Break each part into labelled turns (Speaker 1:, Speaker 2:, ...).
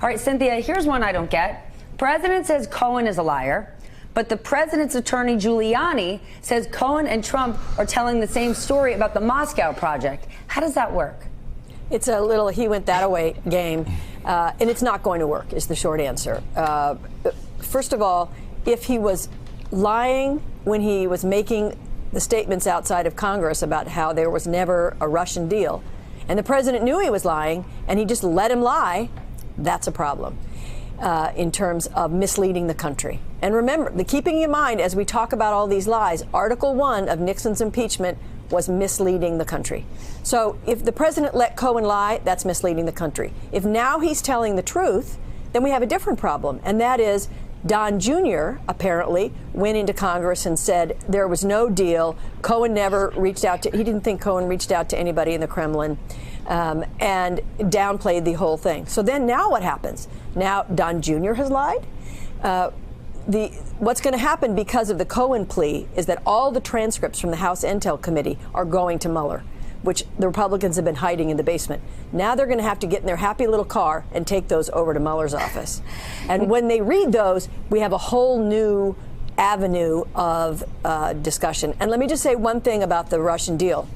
Speaker 1: All right, Cynthia, here's one I don't get. President says Cohen is a liar, but the president's attorney, Giuliani, says Cohen and Trump are telling the same story about the Moscow project. How does that work?
Speaker 2: It's a little he went that away game, and it's not going to work, is the short answer. First of all, if he was lying when he was making the statements outside of Congress about how there was never a Russian deal, and the president knew he was lying, and he just let him lie, that's a problem in terms of misleading the country. And remember, keeping in mind, as we talk about all these lies, Article 1 of Nixon's impeachment was misleading the country. So if the president let Cohen lie, that's misleading the country. If now he's telling the truth, then we have a different problem, and that is Don Jr. apparently went into Congress and said there was no deal. Cohen never reached out to, he didn't think Cohen reached out to anybody in the Kremlin, and downplayed the whole thing. So then now what happens? Now Don Jr. has lied. What's going to happen because of the Cohen plea is that all the transcripts from the House Intel Committee are going to Mueller, which the Republicans have been hiding in the basement. Now they're going to have to get in their happy little car and take those over to Mueller's office. And when they read those, we have a whole new avenue of discussion. And let me just say one thing about the Russian deal.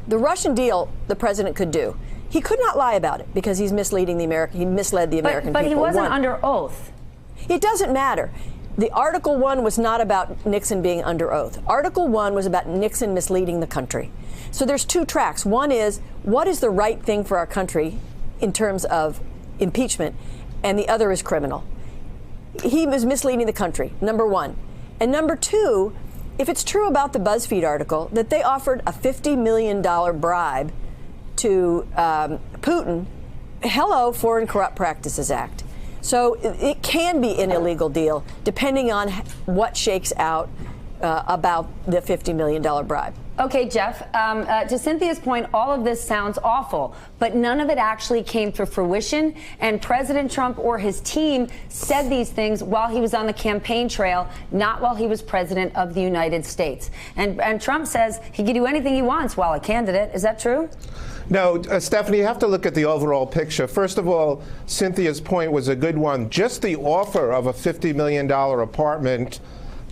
Speaker 2: The Russian deal, the president could do. He could not lie about it because he's misleading the American. He misled the American people.
Speaker 1: But he wasn't under oath.
Speaker 2: It doesn't matter. The Article 1 was not about Nixon being under oath. Article 1 was about Nixon misleading the country. So there's two tracks. One is, what is the right thing for our country in terms of impeachment? And the other is criminal. He was misleading the country, number one. And number two, if it's true about the BuzzFeed article that they offered a $50 million bribe to Putin, hello, Foreign Corrupt Practices Act. So it can be an illegal deal, depending on what shakes out about the $50 million bribe.
Speaker 1: Okay, Jeff, to Cynthia's point, all of this sounds awful, but none of it actually came to fruition. And President Trump or his team said these things while he was on the campaign trail, not while he was president of the United States. And Trump says he can do anything he wants while a candidate. Is that true?
Speaker 3: No, Stephanie, you have to look at the overall picture. First of all, Cynthia's point was a good one. Just the offer of a $50 million apartment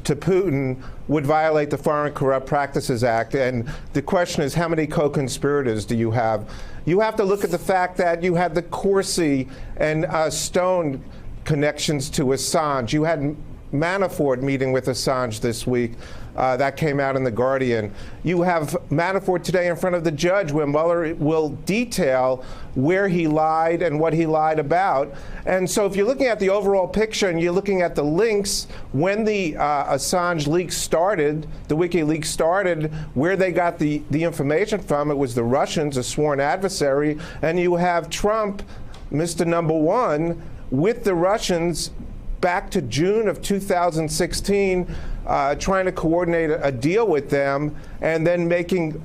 Speaker 3: to Putin would violate the Foreign Corrupt Practices Act. And the question is, how many co-conspirators do you have? You have to look at the fact that you had the Corsi and Stone connections to Assange. You had Manafort meeting with Assange this week. That came out in The Guardian. You have Manafort today in front of the judge where Mueller will detail where he lied and what he lied about. And so if you're looking at the overall picture and you're looking at the links, when the Assange leaks started, the WikiLeaks started, where they got the information from, it was the Russians, a sworn adversary. And you have Trump, Mr. Number One, with the Russians back to June of 2016, trying to coordinate a deal with them, and then making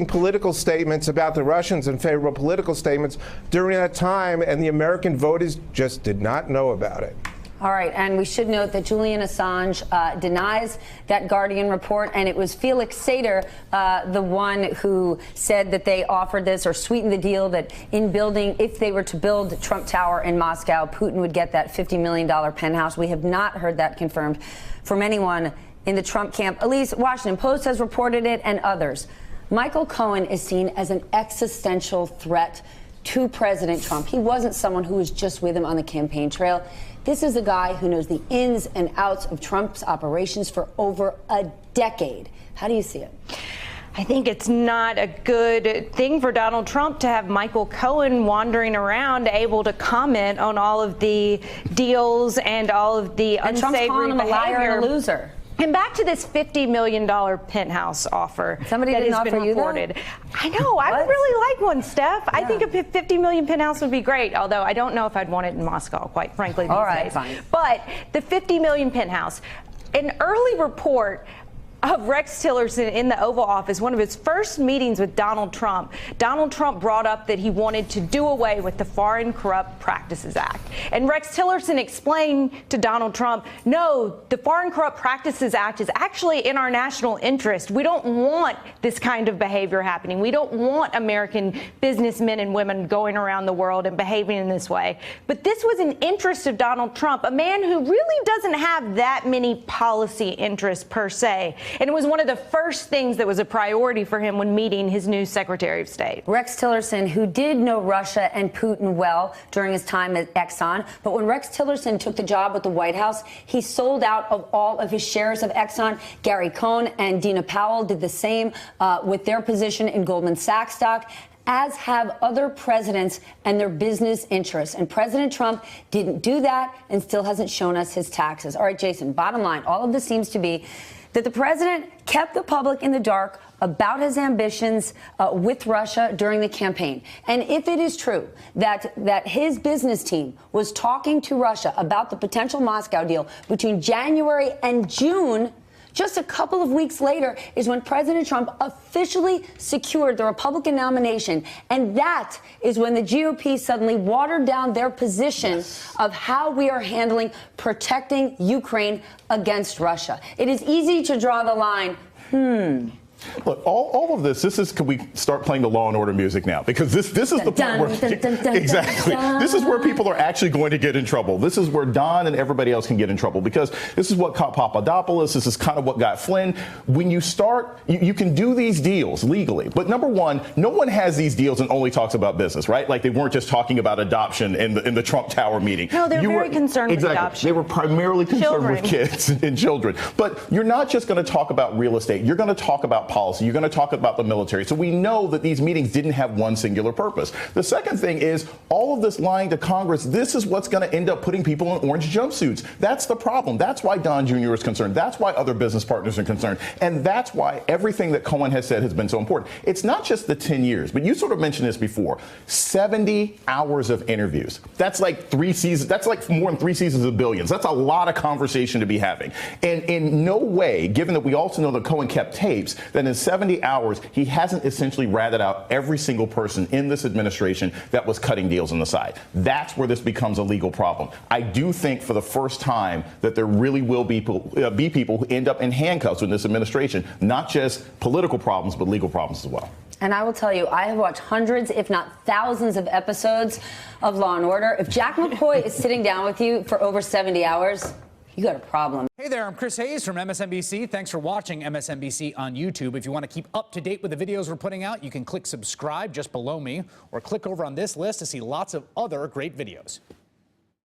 Speaker 3: political statements about the Russians and favorable political statements during that time, and the American voters just did not know about it.
Speaker 1: All right, and we should note that Julian Assange denies that Guardian report, and it was Felix Sater, the one who said that they offered this or sweetened the deal that in building, if they were to build Trump Tower in Moscow, Putin would get that $50 million penthouse. We have not heard that confirmed from anyone in the Trump camp. At least Washington Post has reported it, and others. Michael Cohen is seen as an existential threat to President Trump. He wasn't someone who was just with him on the campaign trail. This is a guy who knows the ins and outs of Trump's operations for over a decade. How do you see it?
Speaker 4: I think it's not a good thing for Donald Trump to have Michael Cohen wandering around able to comment on all of the deals and all of the unsavory
Speaker 1: Trump's calling him a liar and a loser.
Speaker 4: And back to this $50 million penthouse offer.
Speaker 1: Somebody
Speaker 4: that
Speaker 1: didn't
Speaker 4: has been
Speaker 1: offer you
Speaker 4: reported.
Speaker 1: that?
Speaker 4: I know. I would really like one, Steph. Yeah. I think a $50 million penthouse would be great, although I don't know if I'd want it in Moscow, quite frankly, these days.
Speaker 1: Fine.
Speaker 4: But the $50 million penthouse, an early report of Rex Tillerson in the Oval Office, one of his first meetings with Donald Trump brought up that he wanted to do away with the Foreign Corrupt Practices Act. And Rex Tillerson explained to Donald Trump, no, the Foreign Corrupt Practices Act is actually in our national interest. We don't want this kind of behavior happening. We don't want American businessmen and women going around the world and behaving in this way. But this was an interest of Donald Trump, a man who really doesn't have that many policy interests per se. And it was one of the first things that was a priority for him when meeting his new Secretary of State.
Speaker 1: Rex Tillerson, who did know Russia and Putin well during his time at Exxon, but when Rex Tillerson took the job at the White House, he sold out of all of his shares of Exxon. Gary Cohn and Dina Powell did the same with their position in Goldman Sachs stock, as have other presidents and their business interests. And President Trump didn't do that and still hasn't shown us his taxes. All right, Jason, bottom line, all of this seems to be that the president kept the public in the dark about his ambitions with Russia during the campaign. And if it is true that his business team was talking to Russia about the potential Moscow deal between January and June, just a couple of weeks later is when President Trump officially secured the Republican nomination. And that is when the GOP suddenly watered down their position of how we are handling protecting Ukraine against Russia. It is easy to draw the line,
Speaker 5: Look, all of this is, can we start playing the Law and Order music now? Because this is the part where, exactly, this is where people are actually going to get in trouble. This is where Don and everybody else can get in trouble, because this is what caught Papadopoulos. This is kind of what got Flynn. When you start, you can do these deals legally. But number one, no one has these deals and only talks about business, right? Like they weren't just talking about adoption in the Trump Tower meeting.
Speaker 4: No, they're very concerned with adoption.
Speaker 5: They were primarily concerned with kids and children. But you're not just going to talk about real estate. You're going to talk about policy. You're going to talk about the military. So we know that these meetings didn't have one singular purpose. The second thing is all of this lying to Congress. This is what's going to end up putting people in orange jumpsuits. That's the problem. That's why Don Jr. is concerned. That's why other business partners are concerned. And that's why everything that Cohen has said has been so important. It's not just the 10 years, but you sort of mentioned this before. 70 hours of interviews. That's like 3 seasons. That's like more than 3 seasons of Billions. That's a lot of conversation to be having. And in no way, given that we also know that Cohen kept tapes, that in 70 hours, he hasn't essentially ratted out every single person in this administration that was cutting deals on the side. That's where this becomes a legal problem. I do think for the first time that there really will be people who end up in handcuffs in this administration, not just political problems, but legal problems as well.
Speaker 1: And I will tell you, I have watched hundreds, if not thousands, of episodes of Law and Order. If Jack McCoy is sitting down with you for over 70 hours, you got a problem.
Speaker 6: Hey there, I'm Chris Hayes from MSNBC. Thanks for watching MSNBC on YouTube. If you want to keep up to date with the videos we're putting out, you can click subscribe just below me or click over on this list to see lots of other great videos.